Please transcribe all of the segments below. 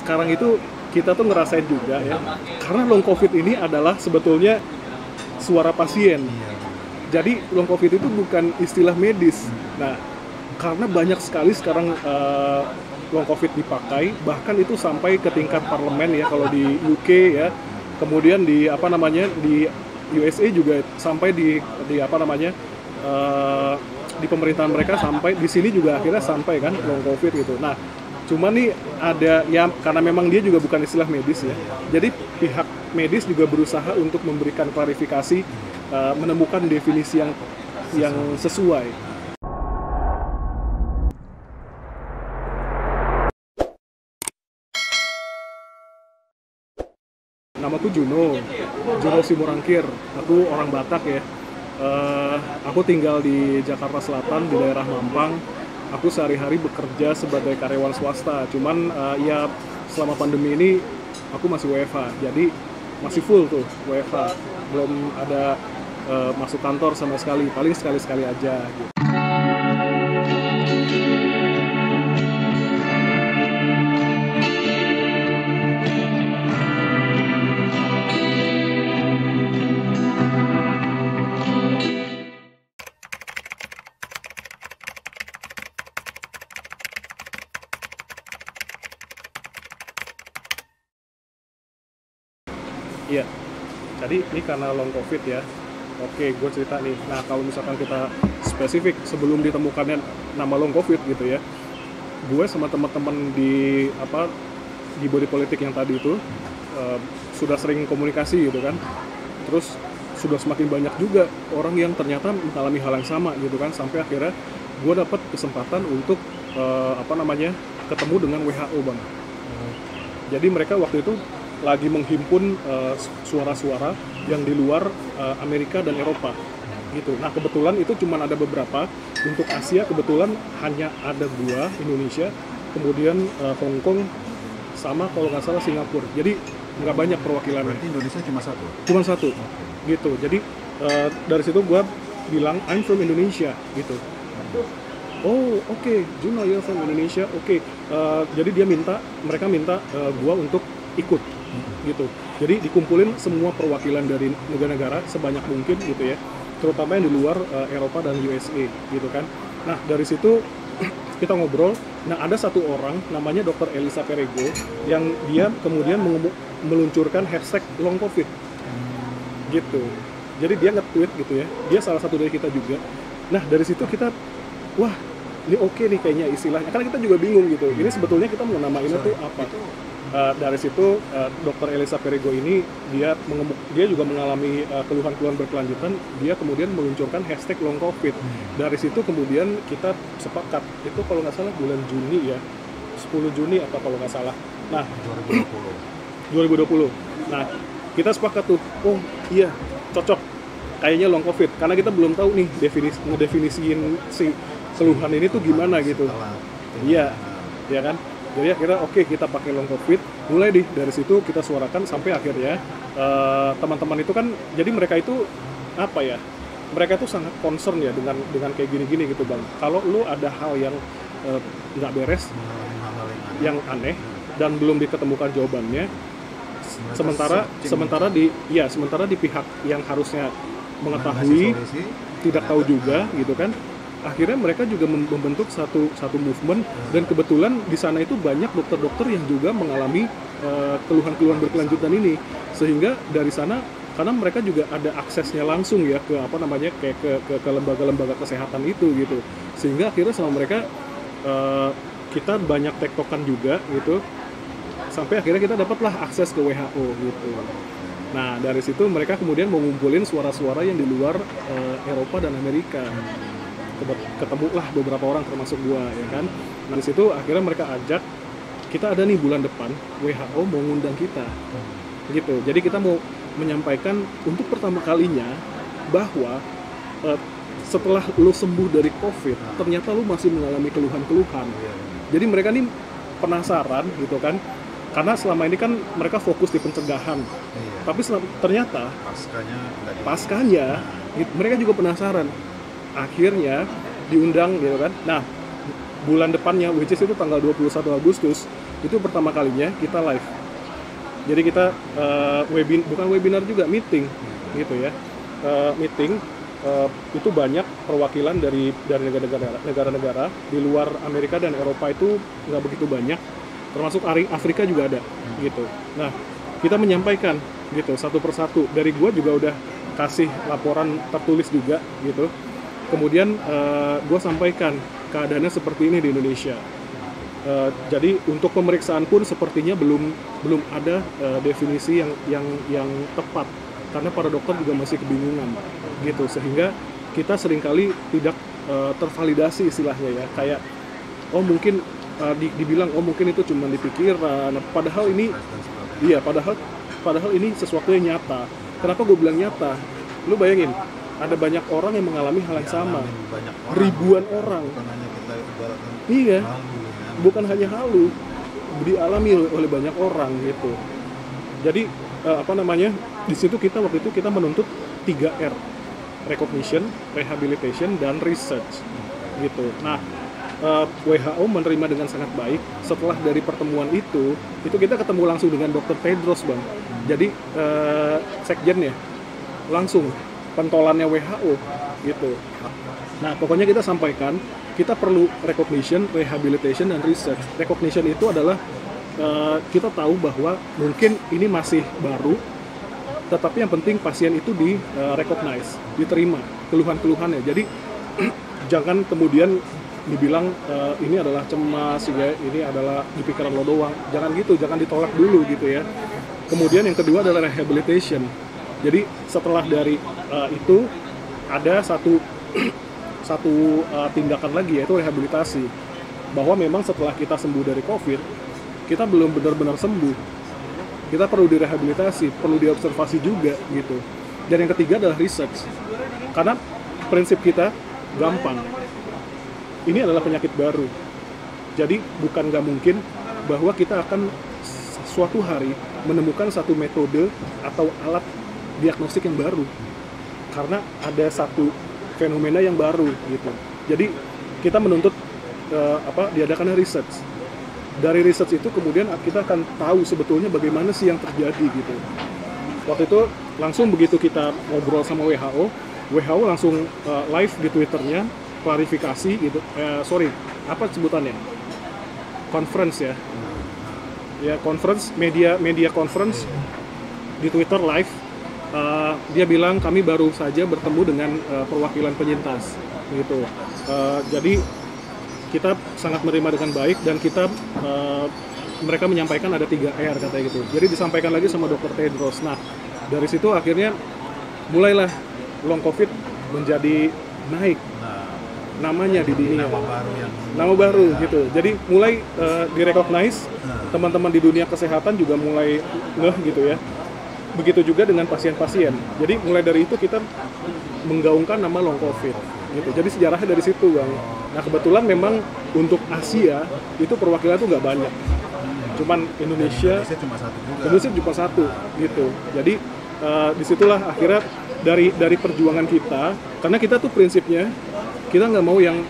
sekarang itu kita tuh ngerasain juga ya, karena long covid ini adalah sebetulnya suara pasien. Jadi long covid itu bukan istilah medis. Nah, karena banyak sekali sekarang long covid dipakai, bahkan itu sampai ke tingkat parlemen ya kalau di UK ya. Kemudian di di USA juga sampai di di pemerintahan mereka, sampai di sini juga akhirnya sampai kan long covid gitu. Nah, cuma nih ada ya, karena memang dia juga bukan istilah medis ya. Jadi pihak medis juga berusaha untuk memberikan klarifikasi, menemukan definisi yang sesuai. Namaku Juno Simorangkir. Aku orang Batak ya. Aku tinggal di Jakarta Selatan, di daerah Mampang. Aku sehari-hari bekerja sebagai karyawan swasta. Cuman ya selama pandemi ini aku masih WFH. Jadi masih full tuh WFH. Belum ada masuk kantor sama sekali. Paling sekali-sekali aja gitu. Iya, jadi ini karena long covid ya. Oke, gue cerita nih. Nah, kalau misalkan kita spesifik sebelum ditemukannya nama long covid gitu ya, gue sama teman-teman di body politik yang tadi itu sudah sering komunikasi gitu kan. Terus sudah semakin banyak juga orang yang ternyata mengalami hal yang sama gitu kan, sampai akhirnya gue dapat kesempatan untuk ketemu dengan WHO, Bang. Jadi mereka waktu itu lagi menghimpun suara-suara yang di luar Amerika dan Eropa gitu. Nah, kebetulan itu cuma ada beberapa. Untuk Asia kebetulan hanya ada gua, Indonesia, kemudian Hong Kong, sama kalau nggak salah Singapura. Jadi nggak banyak perwakilannya. Berarti Indonesia cuma satu? Cuma satu, gitu. Jadi dari situ gua bilang I'm from Indonesia gitu. Oh, oke, Juno, you're from Indonesia. Oke. Jadi mereka minta gua untuk ikut gitu. Jadi dikumpulin semua perwakilan dari negara-negara sebanyak mungkin gitu ya, terutama yang di luar Eropa dan USA gitu kan. Nah, dari situ kita ngobrol. Nah, ada satu orang namanya Dr. Elisa Perego yang dia kemudian meluncurkan hashtag long covid gitu. Jadi dia nge-tweet gitu ya, dia salah satu dari kita juga. Nah, dari situ kita, wah, ini oke nih kayaknya istilahnya, karena kita juga bingung gitu, ini sebetulnya kita mau namainnya tuh apa. Dari situ Dr. Elisa Perego ini dia juga mengalami keluhan-keluhan berkelanjutan. Dia kemudian meluncurkan hashtag long covid. Dari situ kemudian kita sepakat, itu kalau nggak salah bulan Juni ya, 10 Juni apa kalau nggak salah. Nah, 2020. Nah, kita sepakat tuh, oh iya cocok kayaknya long covid, karena kita belum tahu nih ngedefinisiin si keluhan ini tuh gimana gitu. Iya, ya kan. Jadi akhirnya oke, kita pakai long covid. Mulai dari situ kita suarakan sampai akhirnya teman-teman itu kan, jadi mereka itu apa ya? Mereka itu sangat concern ya dengan kayak gini-gini gitu, Bang. Kalau lu ada hal yang nggak beres, yang aneh dan belum diketemukan jawabannya, sementara di pihak yang harusnya mengetahui tidak tahu juga gitu kan. Akhirnya mereka juga membentuk satu movement, dan kebetulan di sana itu banyak dokter-dokter yang juga mengalami keluhan-keluhan berkelanjutan ini, sehingga dari sana, karena mereka juga ada aksesnya langsung ya ke ke lembaga-lembaga kesehatan itu gitu, sehingga akhirnya sama mereka kita banyak tektokan juga gitu, sampai akhirnya kita dapatlah akses ke WHO gitu. Nah, dari situ mereka kemudian mengumpulin suara-suara yang di luar Eropa dan Amerika. Ketemulah beberapa orang termasuk gua ya kan. Nah, di situ akhirnya mereka ajak, kita ada nih bulan depan WHO mau ngundang kita gitu. Jadi kita mau menyampaikan untuk pertama kalinya bahwa setelah lo sembuh dari COVID, ternyata lo masih mengalami keluhan-keluhan. Jadi mereka nih penasaran gitu kan, karena selama ini kan mereka fokus di pencegahan, tapi ternyata paskanya mereka juga penasaran. Akhirnya diundang gitu kan. Nah, bulan depannya, which is itu tanggal 21 Agustus, itu pertama kalinya kita live. Jadi kita bukan webinar juga, meeting gitu ya. Meeting itu banyak perwakilan dari negara-negara di luar Amerika dan Eropa, itu nggak begitu banyak, termasuk Afrika juga ada gitu. Nah, kita menyampaikan gitu satu persatu. Dari gua juga udah kasih laporan tertulis juga gitu. Kemudian gua sampaikan keadaannya seperti ini di Indonesia. Jadi untuk pemeriksaan pun sepertinya belum ada definisi yang tepat, karena para dokter juga masih kebingungan gitu, sehingga kita seringkali tidak tervalidasi istilahnya ya, kayak oh mungkin dibilang oh mungkin itu cuma di pikiran, padahal ini iya padahal ini sesuatu yang nyata. Kenapa gue bilang nyata? Lu bayangin, ada banyak orang yang mengalami hal yang sama, ribuan orang. Iya, bukan hanya halu, dialami oleh banyak orang gitu. Jadi di situ waktu itu kita menuntut 3R, recognition, rehabilitation, dan research gitu. Nah, WHO menerima dengan sangat baik. Setelah dari pertemuan itu kita ketemu langsung dengan Dr. Tedros, Bang. Jadi sekjennya langsung pentolannya WHO gitu. Nah, pokoknya kita sampaikan kita perlu recognition, rehabilitation, dan research. Recognition itu adalah kita tahu bahwa mungkin ini masih baru, tetapi yang penting pasien itu recognize, diterima keluhan-keluhannya. Jadi jangan kemudian dibilang ini adalah cemas ya, ini adalah di pikiran lo doang. Jangan gitu, jangan ditolak dulu gitu ya. Kemudian yang kedua adalah rehabilitation. Jadi setelah dari itu ada satu tindakan lagi, yaitu rehabilitasi. Bahwa memang setelah kita sembuh dari COVID, kita belum benar-benar sembuh. Kita perlu direhabilitasi, perlu diobservasi juga gitu. Dan yang ketiga adalah research. Karena prinsip kita gampang. Ini adalah penyakit baru. Jadi bukan nggak mungkin bahwa kita akan suatu hari menemukan satu metode atau alat diagnostik yang baru. Karena ada satu fenomena yang baru gitu. Jadi kita menuntut diadakannya research. Dari research itu kemudian kita akan tahu sebetulnya bagaimana sih yang terjadi gitu. Waktu itu langsung begitu kita ngobrol sama WHO langsung live di Twitternya, klarifikasi gitu. Apa sebutannya? Conference ya. Ya, conference, media conference di Twitter live. Dia bilang kami baru saja bertemu dengan perwakilan penyintas gitu. Jadi kita sangat menerima dengan baik, dan mereka menyampaikan ada 3R katanya gitu. Jadi disampaikan lagi sama Dr. Tedros. Nah, dari situ akhirnya mulailah long COVID menjadi naik namanya di dunia. Nama baru gitu. Jadi mulai direcognize, teman-teman di dunia kesehatan juga mulai ngeh gitu ya. Begitu juga dengan pasien-pasien. Jadi mulai dari itu kita menggaungkan nama long COVID gitu. Jadi sejarahnya dari situ, Bang. Nah, kebetulan memang untuk Asia itu perwakilan itu nggak banyak. Cuman Indonesia cuma satu gitu. Jadi disitulah akhirnya dari perjuangan kita, karena kita tuh prinsipnya kita nggak mau yang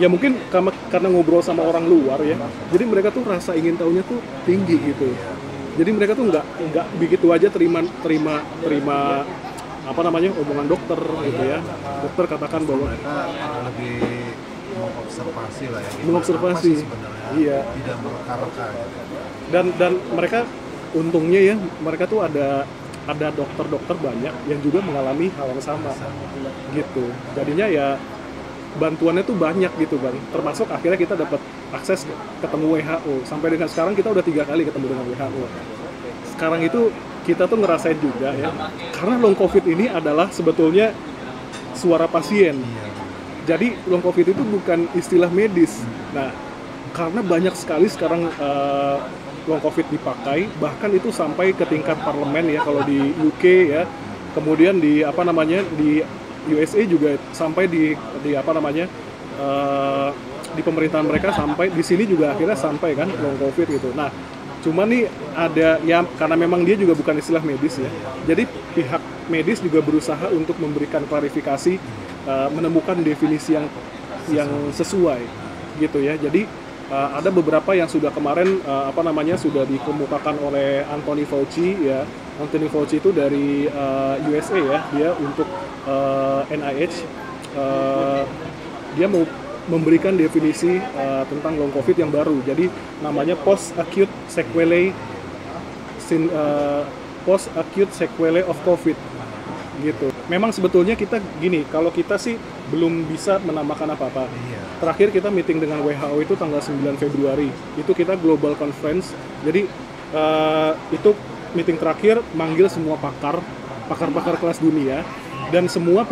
ya mungkin karena ngobrol sama orang luar ya, jadi mereka tuh rasa ingin tahunya tuh tinggi gitu. Jadi mereka tuh nggak begitu aja terima omongan dokter gitu ya. Dokter katakan bahwa mereka lebih mengobservasi lah ya. Mengobservasi, iya. Tidak mereka-reka. Dan mereka untungnya ya, mereka tuh ada dokter-dokter banyak yang juga mengalami hal yang sama gitu. Jadinya ya bantuannya tuh banyak gitu, Bang. Termasuk akhirnya kita dapat akses ketemu WHO. Sampai dengan sekarang kita udah 3 kali ketemu dengan WHO. Sekarang itu kita tuh ngerasain juga ya, karena long COVID ini adalah sebetulnya suara pasien. Jadi long COVID itu bukan istilah medis. Nah, karena banyak sekali sekarang long COVID dipakai, bahkan itu sampai ke tingkat parlemen ya, kalau di UK ya, kemudian di USA juga sampai di pemerintahan mereka, sampai di sini juga akhirnya sampai kan long COVID gitu. Nah, cuman nih ada ya, karena memang dia juga bukan istilah medis ya, jadi pihak medis juga berusaha untuk memberikan klarifikasi, menemukan definisi yang sesuai gitu ya. Jadi ada beberapa yang sudah kemarin sudah dikemukakan oleh Anthony Fauci ya. Anthony Fauci itu dari USA ya, dia untuk NIH dia mau memberikan definisi tentang long COVID yang baru. Jadi namanya post acute sequelae of COVID gitu. Memang sebetulnya kita gini, kalau kita sih belum bisa menambahkan apa-apa. Iya. Terakhir kita meeting dengan WHO itu tanggal 9 Februari. Itu kita global conference. Jadi itu meeting terakhir manggil semua pakar kelas dunia dan semua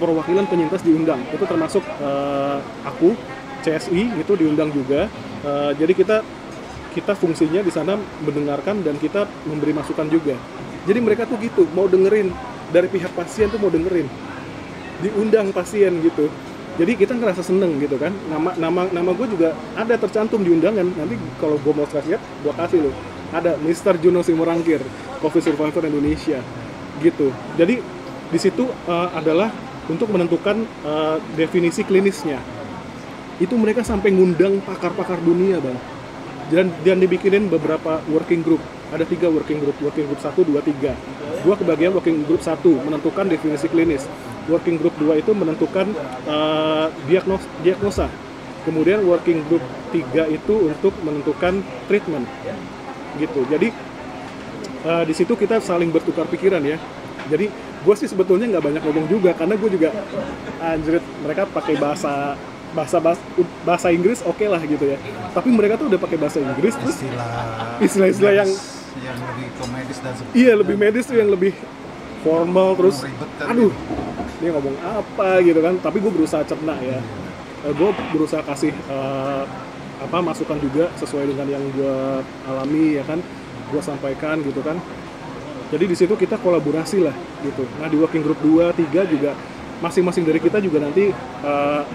perwakilan penyintas diundang. Itu termasuk aku, CSI itu diundang juga. Jadi kita fungsinya di sana mendengarkan dan kita memberi masukan juga. Jadi mereka tuh gitu, mau dengerin dari pihak pasien tuh mau dengerin, diundang pasien gitu. Jadi kita ngerasa seneng gitu kan. Nama gue juga ada tercantum di undangan. Nanti kalau gue mau lihat, gue kasih lo. Ada Mr. Juno Simorangkir, COVID Survivor Indonesia, gitu. Jadi di situ adalah untuk menentukan definisi klinisnya. Itu mereka sampai ngundang pakar-pakar dunia, Bang. Dan dibikinin beberapa working group. Ada 3 working group 1, 2, 3. Gua kebagian working group 1 menentukan definisi klinis. Working group 2 itu menentukan diagnosa. Kemudian working group 3 itu untuk menentukan treatment. Gitu. Jadi di situ kita saling bertukar pikiran ya. Jadi gue sih sebetulnya nggak banyak ngomong juga karena gue juga anjrit, mereka pakai bahasa Inggris oke lah gitu ya. Tapi mereka tuh udah pakai bahasa Inggris terus istilah-istilah yang lebih komedis dan sebagainya. Iya, lebih medis tuh, yang lebih formal terus. Aduh, dia ngomong apa gitu kan. Tapi gue berusaha cerna ya. Gue berusaha kasih masukan juga sesuai dengan yang gue alami ya kan. Gue sampaikan gitu kan. Jadi di situ kita kolaborasi lah gitu. Nah di working group 2, 3 juga masing-masing dari kita juga nanti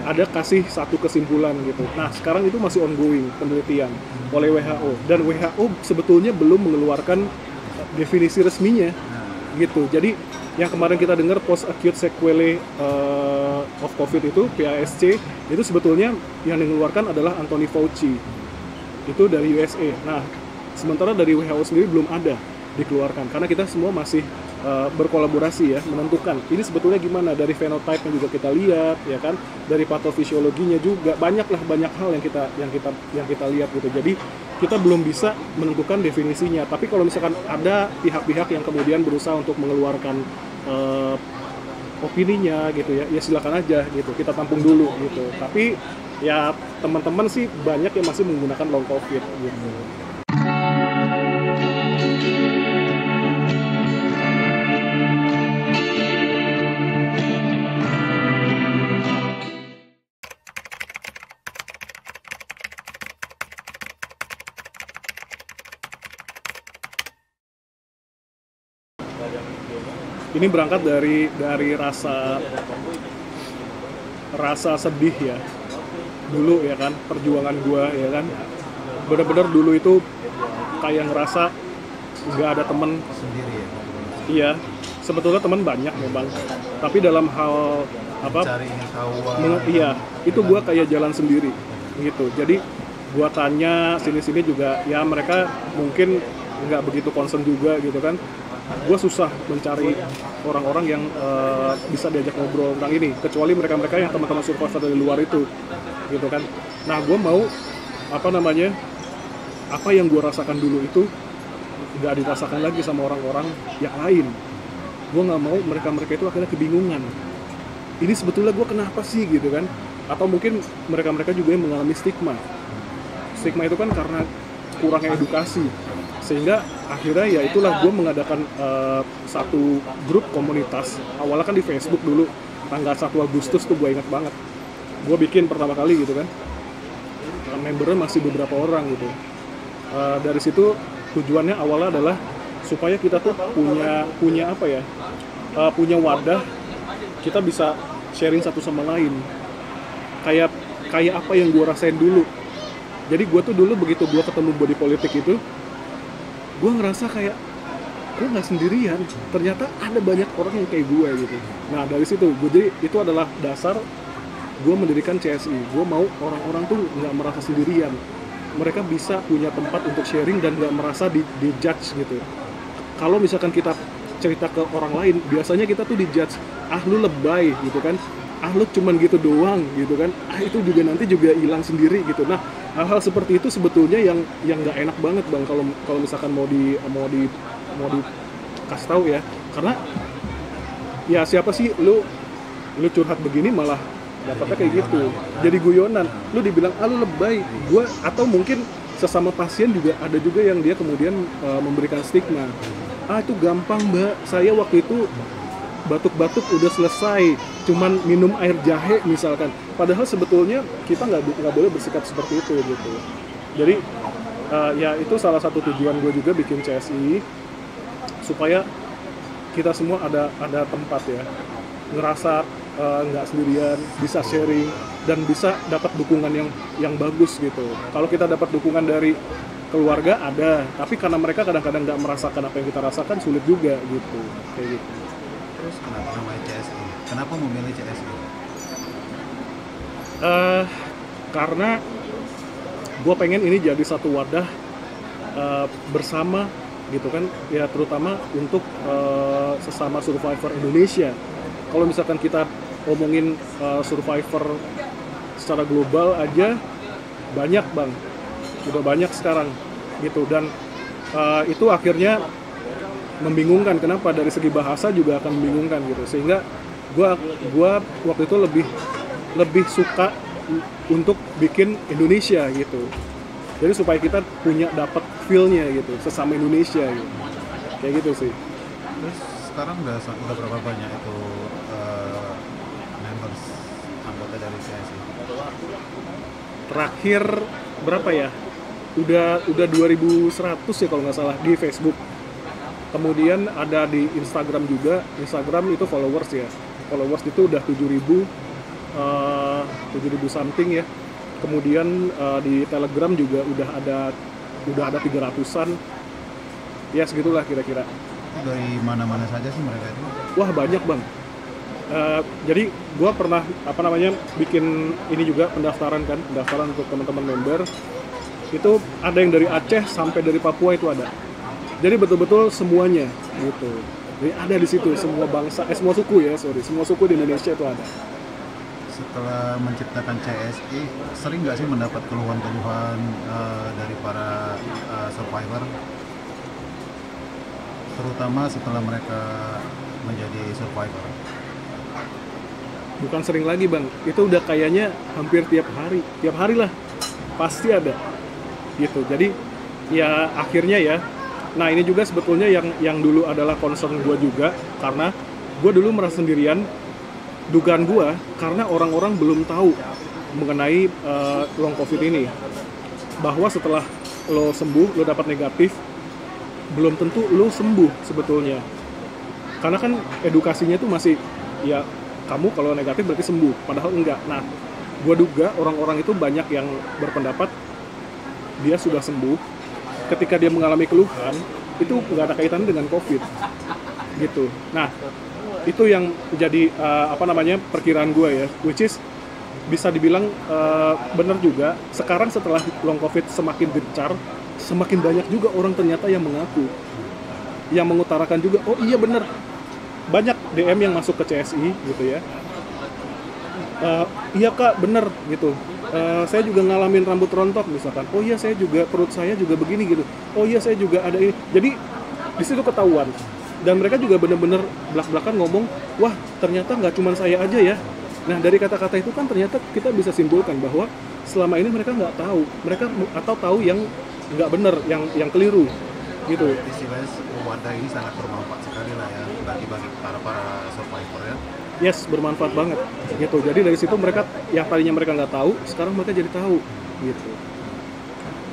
ada kasih satu kesimpulan gitu. Nah sekarang itu masih ongoing penelitian oleh WHO dan WHO sebetulnya belum mengeluarkan definisi resminya gitu. Jadi yang kemarin kita dengar post acute sequelae of COVID itu PASC itu sebetulnya yang mengeluarkan adalah Anthony Fauci itu dari USA. Nah sementara dari WHO sendiri belum ada dikeluarkan karena kita semua masih berkolaborasi ya, menentukan ini sebetulnya gimana. Dari phenotype yang juga kita lihat ya kan, dari patofisiologinya juga banyak hal yang kita lihat gitu. Jadi kita belum bisa menentukan definisinya, tapi kalau misalkan ada pihak-pihak yang kemudian berusaha untuk mengeluarkan opininya gitu ya silakan aja gitu, kita tampung dulu gitu. Tapi ya teman-teman sih banyak yang masih menggunakan long COVID gitu. Ini berangkat dari rasa sedih ya dulu ya kan, perjuangan gua ya kan, bener-bener dulu itu kayak ngerasa nggak ada temen Sendiri ya. Iya, sebetulnya teman banyak memang, tapi dalam hal Cari ingin tahu. iya itu gua kayak jalan sendiri gitu. Jadi gua tanya sini-sini juga ya mereka mungkin nggak begitu concern juga gitu kan. Gue susah mencari orang-orang yang bisa diajak ngobrol tentang ini, kecuali mereka-mereka yang teman-teman survivor dari luar itu gitu kan. Nah gue mau apa yang gue rasakan dulu itu nggak dirasakan lagi sama orang-orang yang lain. Gue nggak mau mereka-mereka itu akhirnya kebingungan, ini sebetulnya gue kenapa sih gitu kan. Atau mungkin mereka-mereka juga yang mengalami stigma itu kan karena kurangnya edukasi, sehingga akhirnya ya itulah gue mengadakan satu grup komunitas. Awalnya kan di Facebook dulu, tanggal 1 Agustus tuh gue ingat banget, gue bikin pertama kali gitu kan. Membernya masih beberapa orang gitu. Dari situ tujuannya awalnya adalah supaya kita tuh punya wadah, kita bisa sharing satu sama lain, kayak apa yang gue rasain dulu. Jadi gue tuh dulu begitu gue ketemu body politik itu, gue ngerasa kayak gue nggak sendirian, ternyata ada banyak orang yang kayak gue gitu. Nah dari situ jadi itu adalah dasar gue mendirikan CSI, gue mau orang-orang tuh nggak merasa sendirian, mereka bisa punya tempat untuk sharing dan nggak merasa di judge gitu. Kalau misalkan kita cerita ke orang lain, biasanya kita tuh di judge, lu lebay gitu kan, lu cuman gitu doang gitu kan, itu juga nanti juga hilang sendiri gitu. Nah, hal-hal seperti itu sebetulnya yang nggak enak banget bang, kalau misalkan mau dikasih tahu ya, karena ya siapa sih lu curhat begini malah dapatnya kayak gitu, jadi guyonan, lu dibilang lu lebay, gua atau mungkin sesama pasien juga ada juga yang dia kemudian memberikan stigma, itu gampang mbak, saya waktu itu batuk-batuk udah selesai, cuman minum air jahe misalkan, padahal sebetulnya kita nggak boleh bersikap seperti itu gitu. Jadi ya itu salah satu tujuan gue juga bikin CSI, supaya kita semua ada tempat ya, ngerasa nggak sendirian, bisa sharing dan bisa dapat dukungan yang bagus gitu. Kalau kita dapat dukungan dari keluarga ada, tapi karena mereka kadang-kadang nggak merasakan apa yang kita rasakan, sulit juga gitu, kayak gitu. Terus kenapa namanya CSI? Kenapa memilih CSI? Karena gue pengen ini jadi satu wadah bersama gitu kan, ya terutama untuk sesama survivor Indonesia. Kalau misalkan kita ngomongin survivor secara global aja banyak bang, udah banyak sekarang gitu, dan itu akhirnya membingungkan. Kenapa? Dari segi bahasa juga akan membingungkan gitu, sehingga gua waktu itu lebih suka untuk bikin Indonesia gitu, jadi supaya kita punya dapat feel-nya gitu, sesama Indonesia gitu, kayak gitu sih. Terus sekarang udah berapa banyak itu members anggota dari CSI? Terakhir berapa ya? Udah 2100 ya kalau nggak salah di Facebook. Kemudian ada di Instagram juga. Instagram itu followers ya. Followers itu udah 7.000 something ya. Kemudian di Telegram juga udah ada 300-an. Ya segitulah kira-kira. Dari mana-mana saja sih mereka itu? Wah banyak bang. Jadi gue pernah bikin ini juga pendaftaran untuk teman-teman member. Itu ada yang dari Aceh sampai dari Papua itu ada. Jadi betul-betul semuanya gitu. Jadi ada di situ semua bangsa, semua suku di Indonesia itu ada. Setelah menciptakan CSI, sering nggak sih mendapat keluhan-keluhan dari para survivor? Terutama setelah mereka menjadi survivor. Bukan sering lagi bang, itu udah kayaknya hampir tiap hari lah, pasti ada gitu. Jadi ya akhirnya ya, nah ini juga sebetulnya yang dulu adalah concern gue juga, karena gue dulu merasa sendirian. Dugaan gue karena orang-orang belum tahu mengenai long covid ini, bahwa setelah lo sembuh, lo dapat negatif, belum tentu lo sembuh sebetulnya, karena kan edukasinya tuh masih ya kamu kalau negatif berarti sembuh, padahal enggak. Nah, gue duga orang-orang itu banyak yang berpendapat dia sudah sembuh, ketika dia mengalami keluhan itu nggak ada kaitannya dengan COVID gitu. Nah, itu yang jadi perkiraan gue ya, which is bisa dibilang benar juga. Sekarang setelah long COVID semakin gencar, semakin banyak juga orang ternyata yang mengaku, yang mengutarakan juga, oh iya benar, banyak DM yang masuk ke CSI gitu ya. Iya kak, bener gitu. Saya juga ngalamin rambut rontok misalkan. Oh iya, saya juga perut saya juga begini gitu. Oh iya, saya juga ada ini. Jadi di situ ketahuan. Dan mereka juga bener-bener belak-belakan ngomong, wah ternyata nggak cuma saya aja ya. Nah dari kata-kata itu kan ternyata kita bisa simpulkan bahwa selama ini mereka nggak tahu, atau tahu yang nggak bener, yang keliru gitu. Istilahnya wadah ini sangat bermanfaat sekali lah ya bagi para survivor ya. Yes, bermanfaat banget gitu. Jadi dari situ mereka yang tadinya mereka nggak tahu, sekarang mereka jadi tahu gitu.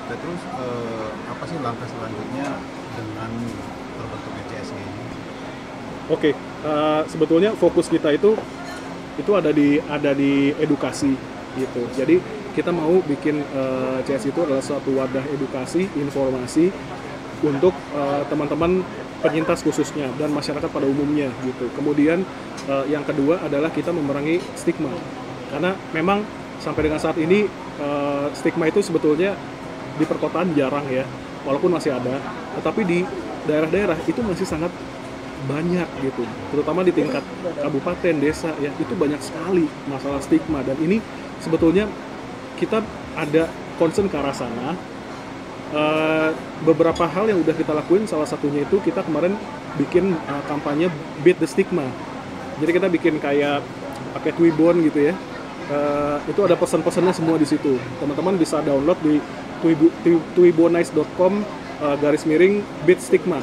Terus apa sih langkah selanjutnya dengan terbentuknya CSI ini? Oke, sebetulnya fokus kita itu ada di edukasi gitu. Jadi kita mau bikin CSI itu adalah suatu wadah edukasi, informasi untuk teman-teman penyintas khususnya dan masyarakat pada umumnya gitu. Kemudian yang kedua adalah kita memerangi stigma Karena memang sampai dengan saat ini stigma itu sebetulnya di perkotaan jarang ya, walaupun masih ada, tetapi di daerah-daerah itu masih sangat banyak gitu, terutama di tingkat kabupaten, desa ya, itu banyak sekali masalah stigma. Dan ini sebetulnya kita ada concern ke arah sana. Beberapa hal yang udah kita lakuin, salah satunya itu kita kemarin bikin kampanye Beat the Stigma. Jadi kita bikin kayak pakai Twibbon gitu ya. Itu ada pesan-pesannya semua di situ. Teman-teman bisa download di twibbonize.com /beat stigma.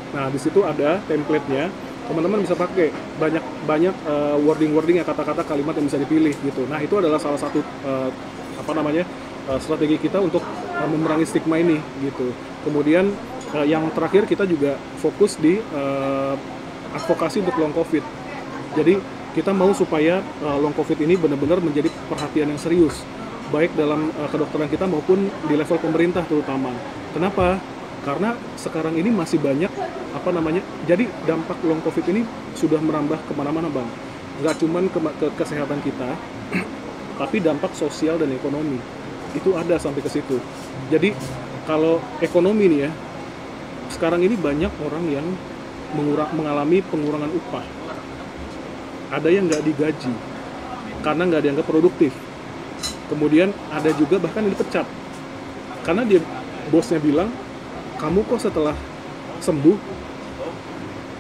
Nah, di situ ada template-nya. Teman-teman bisa pakai banyak wording-wording ya, kata-kata, kalimat yang bisa dipilih gitu. Nah, itu adalah salah satu strategi kita untuk memerangi stigma ini gitu. Kemudian yang terakhir kita juga fokus di advokasi untuk long covid. Jadi kita mau supaya long covid ini benar-benar menjadi perhatian yang serius, baik dalam kedokteran kita maupun di level pemerintah terutama. Kenapa? Karena sekarang ini masih banyak jadi dampak long covid ini sudah merambah kemana-mana Bang. Nggak cuman ke kesehatan kita, tapi dampak sosial dan ekonomi itu ada sampai ke situ. Jadi kalau ekonomi nih ya, sekarang ini banyak orang yang mengalami pengurangan upah. Ada yang nggak digaji karena nggak dianggap produktif. Kemudian ada juga bahkan yang dipecat karena bosnya bilang, kamu kok setelah sembuh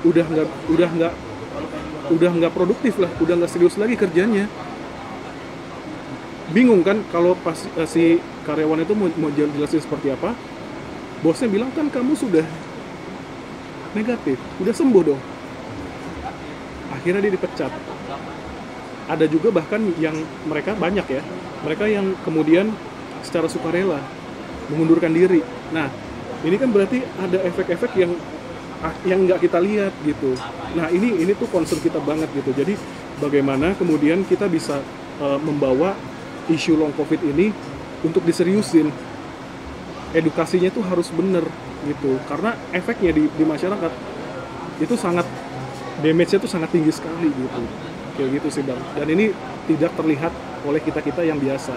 udah nggak produktif lah, udah nggak serius lagi kerjanya. Bingung kan kalau pas si karyawan itu mau jelasin seperti apa, bosnya bilang kan kamu sudah negatif, udah sembuh dong. Akhirnya dia dipecat. Ada juga bahkan yang mereka banyak ya, mereka yang kemudian secara sukarela mengundurkan diri. Nah, ini kan berarti ada efek-efek yang nggak kita lihat gitu. Nah, ini tuh concern kita banget gitu. Jadi bagaimana kemudian kita bisa membawa isu long covid ini untuk diseriusin. Edukasinya tuh harus bener gitu, karena efeknya di masyarakat itu sangat, damage-nya tuh sangat tinggi sekali gitu. Kayak gitu sih Bang. Dan ini tidak terlihat oleh kita yang biasa.